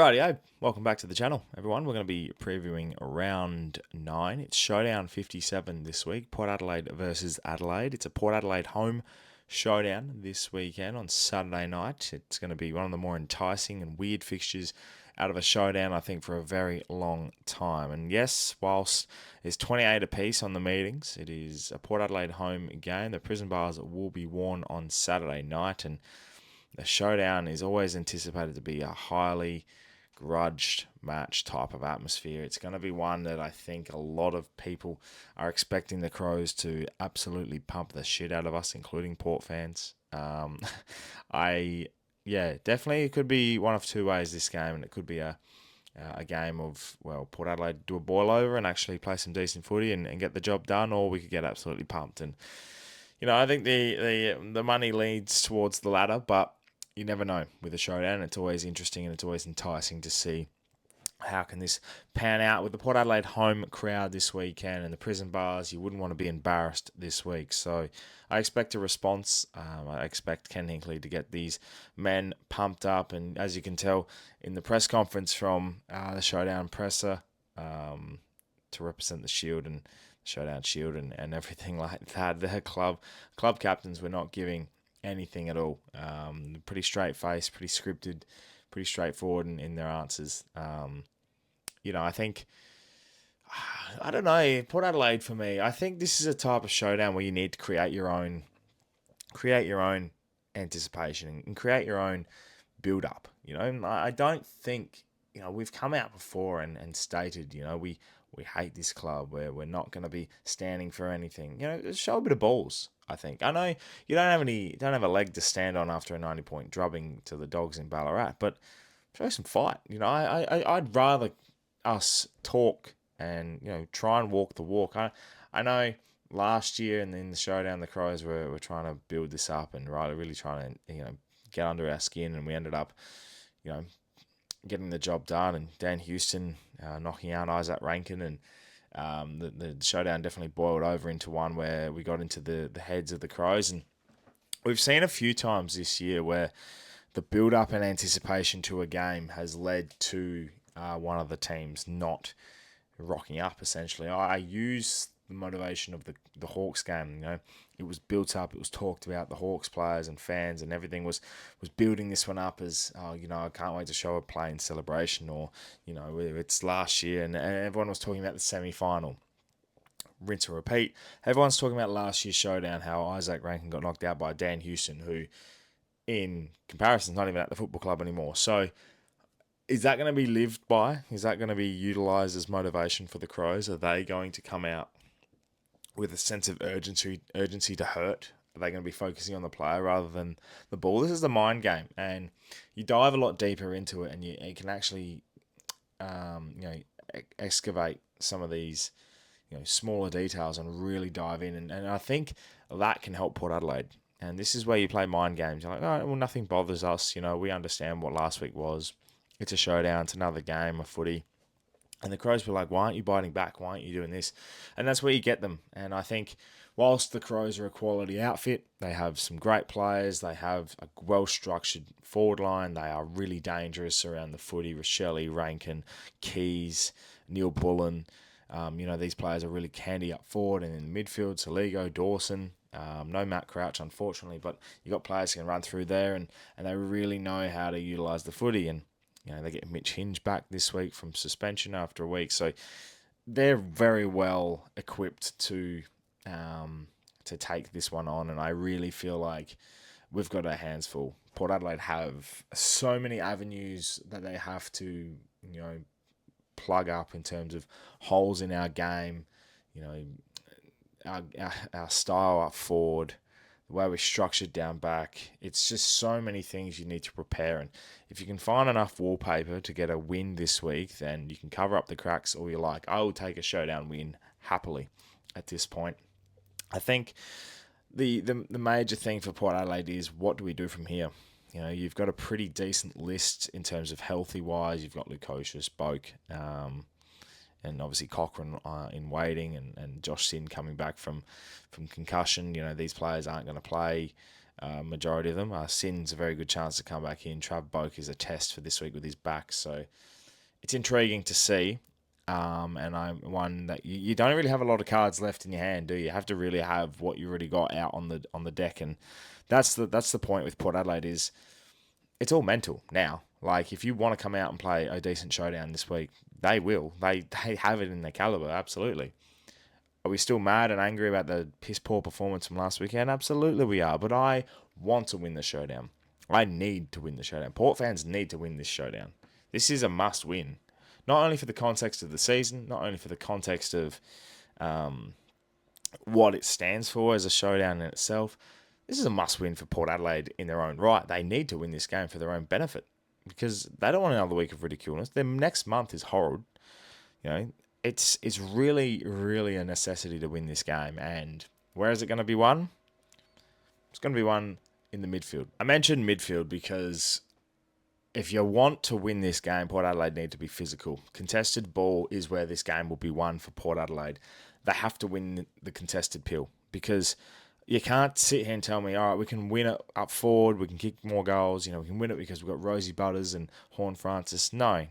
Rightio, welcome back to the channel, everyone. We're going to be previewing round 9. It's Showdown 57 this week, Port Adelaide versus Adelaide. It's a Port Adelaide home showdown this weekend on Saturday night. It's going to be one of the more enticing and weird fixtures out of a showdown, I think, for a very long time. And yes, whilst there's 28 apiece on the meetings, it is a Port Adelaide home game. The prison bars will be worn on Saturday night, and the showdown is always anticipated to be a highly grudged match type of atmosphere. It's going to be one that I think a lot of people are expecting the Crows to absolutely pump the shit out of us, including Port fans. Definitely it could be one of two ways this game, and it could be a game of, well, Port Adelaide do a boil over and actually play some decent footy and get the job done, or we could get absolutely pumped. And I think the money leads towards the latter, but you never know with a showdown. It's always interesting and it's always enticing to see how can this pan out with the Port Adelaide home crowd this weekend and the prison bars. You wouldn't want to be embarrassed this week. So I expect a response. I expect Ken Hinkley to get these men pumped up. And as you can tell in the press conference from the showdown presser to represent the Shield and Showdown Shield and everything like that, the club captains were not giving anything at all. Pretty straight face, pretty scripted, pretty straightforward in their answers. I think, I don't know, Port Adelaide for me, I think this is a type of showdown where you need to create your own anticipation and create your own build up. I don't think, we've come out before and stated, we hate this club, where we're not going to be standing for anything. Show a bit of balls, I think. I know you don't have a leg to stand on after a 90-point drubbing to the Dogs in Ballarat, but show some fight. I'd rather us talk and, try and walk the walk. I know last year and in the showdown, the Crows were trying to build this up and really trying to, get under our skin, and we ended up, getting the job done, and Dan Houston knocking out Isaac Rankin, and the showdown definitely boiled over into one where we got into the heads of the Crows. And we've seen a few times this year where the build-up and anticipation to a game has led to one of the teams not rocking up, essentially. I use the motivation of the Hawks game. It was built up, it was talked about, the Hawks players and fans and everything was building this one up as, I can't wait to show a play in celebration, or, it's last year and everyone was talking about the semi-final. Rinse and repeat. Everyone's talking about last year's showdown, how Isaac Rankin got knocked out by Dan Houston, who, in comparison, is not even at the football club anymore. So, is that going to be lived by? Is that going to be utilised as motivation for the Crows? Are they going to come out with a sense of urgency to hurt? Are they going to be focusing on the player rather than the ball? This is the mind game, and you dive a lot deeper into it, and you can actually, excavate some of these, smaller details and really dive in. And I think that can help Port Adelaide. And this is where you play mind games. You're like, all right, well, nothing bothers us. We understand what last week was. It's a showdown. It's another game of footy. And the Crows were like, why aren't you biting back? Why aren't you doing this? And that's where you get them. And I think whilst the Crows are a quality outfit, they have some great players. They have a well-structured forward line. They are really dangerous around the footy. Rochelle, Rankin, Keys, Neil Bullen. These players are really handy up forward. And in the midfield, Saligo, Dawson. No Matt Crouch, unfortunately. But you got players who can run through there. And they really know how to utilise the footy. And they get Mitch Hinge back this week from suspension after a week. So they're very well equipped to take this one on. And I really feel like we've got our hands full. Port Adelaide have so many avenues that they have to, plug up in terms of holes in our game, our style up forward, the way we're structured down back. It's just so many things you need to prepare. And if you can find enough wallpaper to get a win this week, then you can cover up the cracks all you like. I will take a showdown win happily at this point. I think the major thing for Port Adelaide is, what do we do from here? You've got a pretty decent list in terms of healthy-wise. You've got Lukosius, Boak, and obviously Cochrane in waiting, and Josh Sin coming back from concussion. These players aren't going to play majority of them. Sin's a very good chance to come back in. Trav Boak is a test for this week with his back, so it's intriguing to see. And I'm one that you don't really have a lot of cards left in your hand, do you? You have to really have what you already got out on the deck, and that's the point with Port Adelaide is it's all mental now. Like if you want to come out and play a decent showdown this week, they will. They have it in their caliber, absolutely. Are we still mad and angry about the piss poor performance from last weekend? Absolutely we are. But I want to win the showdown. I need to win the showdown. Port fans need to win this showdown. This is a must win. Not only for the context of the season, not only for the context of what it stands for as a showdown in itself. This is a must win for Port Adelaide in their own right. They need to win this game for their own benefit because they don't want another week of ridiculeness. Their next month is horrid. You know, it's really, really a necessity to win this game. And where is it going to be won? It's going to be won in the midfield. I mentioned midfield because if you want to win this game, Port Adelaide need to be physical. Contested ball is where this game will be won for Port Adelaide. They have to win the contested pill because you can't sit here and tell me, all right, we can win it up forward, we can kick more goals, we can win it because we've got Rosie Butters and Horn Francis. No.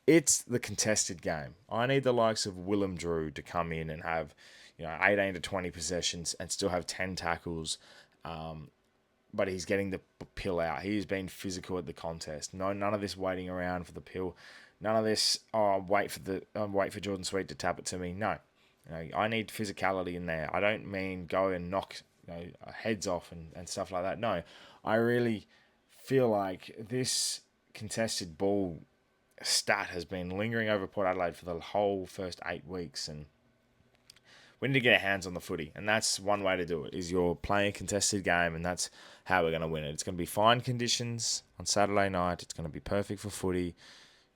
It's the contested game. I need the likes of Willem Drew to come in and have, 18 to 20 possessions and still have 10 tackles. But he's getting the pill out. He's been physical at the contest. No, none of this waiting around for the pill. None of this. Wait for Jordan Sweet to tap it to me. No, I need physicality in there. I don't mean go and knock heads off and stuff like that. No, I really feel like this contested ball stat has been lingering over Port Adelaide for the whole first 8 weeks, and we need to get our hands on the footy, and that's one way to do it, is you're playing a contested game, and that's how we're going to win it. It's going to be fine conditions on Saturday night. It's going to be perfect for footy.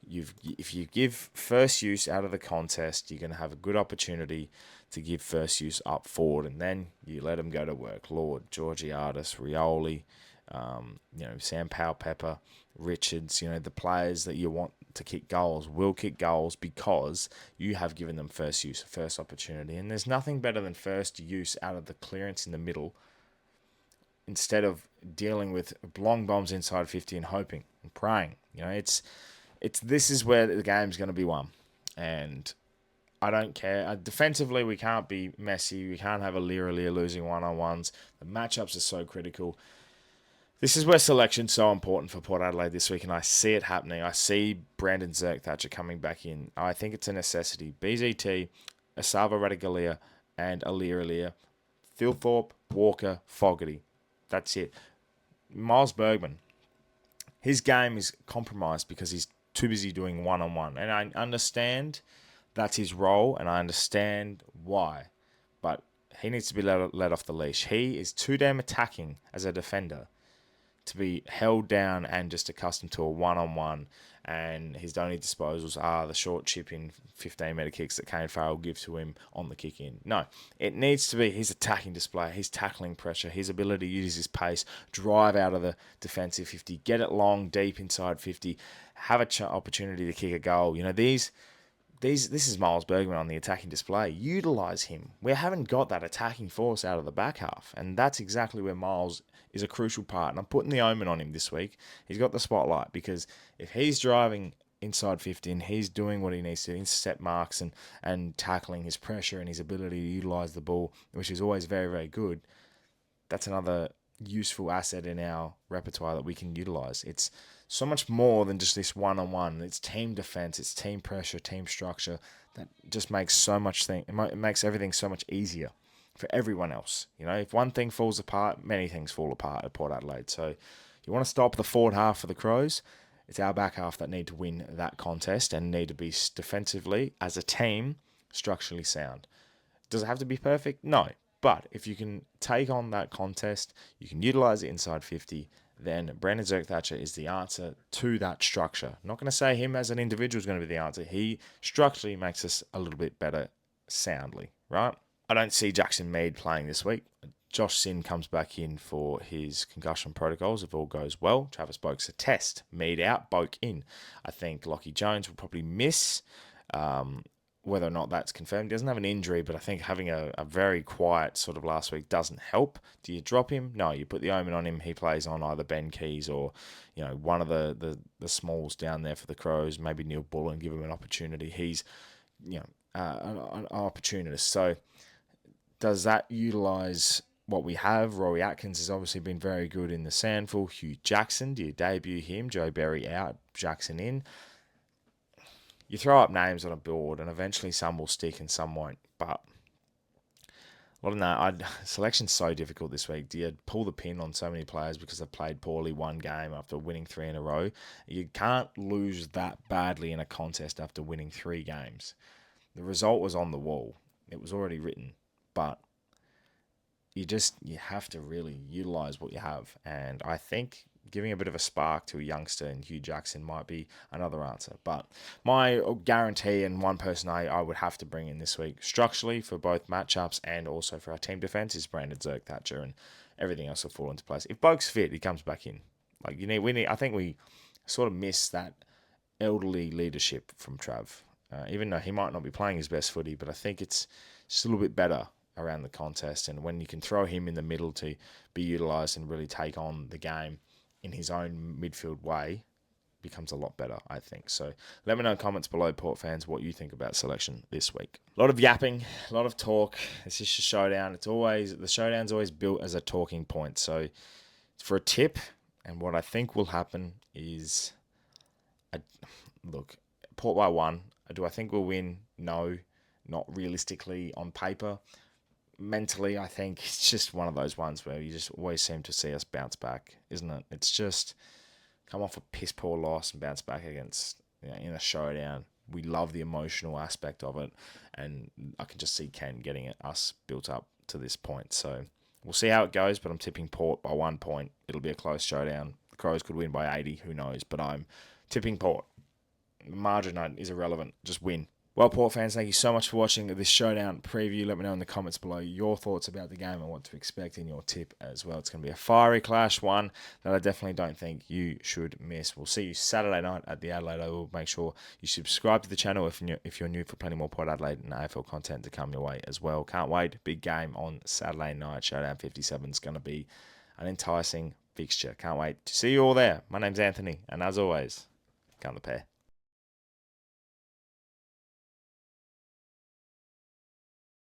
If you give first use out of the contest, you're going to have a good opportunity to give first use up forward, and then you let them go to work. Lord, Georgiadis, Rioli, Sam Powell-Pepper, Richards, the players that you want to kick goals will kick goals because you have given them first use, first opportunity. And there's nothing better than first use out of the clearance in the middle instead of dealing with long bombs inside 50 and hoping and praying. This is where the game's going to be won. And I don't care. Defensively, we can't be messy. We can't have a Lear losing one-on-ones. The matchups are so critical. This is where selection's so important for Port Adelaide this week, and I see it happening. I see Brandon Zerk-Thatcher coming back in. I think it's a necessity. BZT, Asava Radigalia, and Alir, Thilthorpe, Walker, Fogarty. That's it. Miles Bergman, his game is compromised because he's too busy doing one-on-one. And I understand that's his role, and I understand why. But he needs to be let off the leash. He is too damn attacking as a defender to be held down and just accustomed to a one-on-one, and his only disposals are the short chip in 15-metre kicks that Kane Farrell gives to him on the kick-in. No, it needs to be his attacking display, his tackling pressure, his ability to use his pace, drive out of the defensive 50, get it long, deep inside 50, have an opportunity to kick a goal. This is Miles Bergman on the attacking display. Utilise him. We haven't got that attacking force out of the back half, and that's exactly where Miles is a crucial part. And I'm putting the omen on him this week. He's got the spotlight because if he's driving inside 50 and he's doing what he needs to, intercept marks and tackling, his pressure and his ability to utilise the ball, which is always very, very good, that's another useful asset in our repertoire that we can utilise. It's so much more than just this one-on-one. It's team defense, it's team pressure, team structure that just makes it makes everything so much easier for everyone else. If one thing falls apart, many things fall apart at Port Adelaide. So you want to stop the forward half for the Crows. It's our back half that need to win that contest and need to be defensively, as a team, structurally sound. Does it have to be perfect? No. But if you can take on that contest, you can utilise it inside 50, then Brandon Zerk-Thatcher is the answer to that structure. I'm not going to say him as an individual is going to be the answer. He structurally makes us a little bit better soundly, right? I don't see Jackson Mead playing this week. Josh Sin comes back in for his concussion protocols if all goes well. Travis Boak's a test. Mead out, Boak in. I think Lockie Jones will probably miss. whether or not that's confirmed. He doesn't have an injury, but I think having a very quiet sort of last week doesn't help. Do you drop him? No, you put the omen on him. He plays on either Ben Keys or, one of the smalls down there for the Crows, maybe Neil Bullen, give him an opportunity. He's, an opportunist. So does that utilise what we have? Rory Atkins has obviously been very good in the sandful. Hugh Jackson, do you debut him? Joe Berry out, Jackson in. You throw up names on a board, and eventually some will stick and some won't. But I don't know. Selection's so difficult this week. Do you pull the pin on so many players because they've played poorly one game after winning 3 in a row? You can't lose that badly in a contest after winning 3 games. The result was on the wall. It was already written. But you have to really utilise what you have. And I think giving a bit of a spark to a youngster in Hugh Jackson might be another answer. But my guarantee and one person I would have to bring in this week, structurally for both matchups and also for our team defence, is Brandon Zerk-Thatcher, and everything else will fall into place. If Boak's fit, he comes back in. I think we sort of miss that elderly leadership from Trav. Even though he might not be playing his best footy, but I think it's just a little bit better around the contest. And when you can throw him in the middle to be utilised and really take on the game in his own midfield way, becomes a lot better, I think. So let me know in comments below, Port fans, what you think about selection this week. A lot of yapping, a lot of talk. It's just a showdown. The showdown's always built as a talking point. So for a tip, and what I think will happen is, Port by 1. Do I think we'll win? No, not realistically on paper. Mentally, I think it's just one of those ones where you just always seem to see us bounce back, isn't it? It's just come off a piss poor loss and bounce back against, in a showdown. We love the emotional aspect of it, and I can just see Ken getting us built up to this point. So we'll see how it goes, but I'm tipping Port by 1 point. It'll be a close showdown. The Crows could win by 80, who knows? But I'm tipping Port. The margin is irrelevant. Just win. Well, Port fans, thank you so much for watching this showdown preview. Let me know in the comments below your thoughts about the game and what to expect in your tip as well. It's going to be a fiery clash, one that I definitely don't think you should miss. We'll see you Saturday night at the Adelaide Oval. Make sure you subscribe to the channel if you're new for plenty more Port Adelaide and AFL content to come your way as well. Can't wait. Big game on Saturday night. Showdown 57 is going to be an enticing fixture. Can't wait to see you all there. My name's Anthony, and as always, come the pair.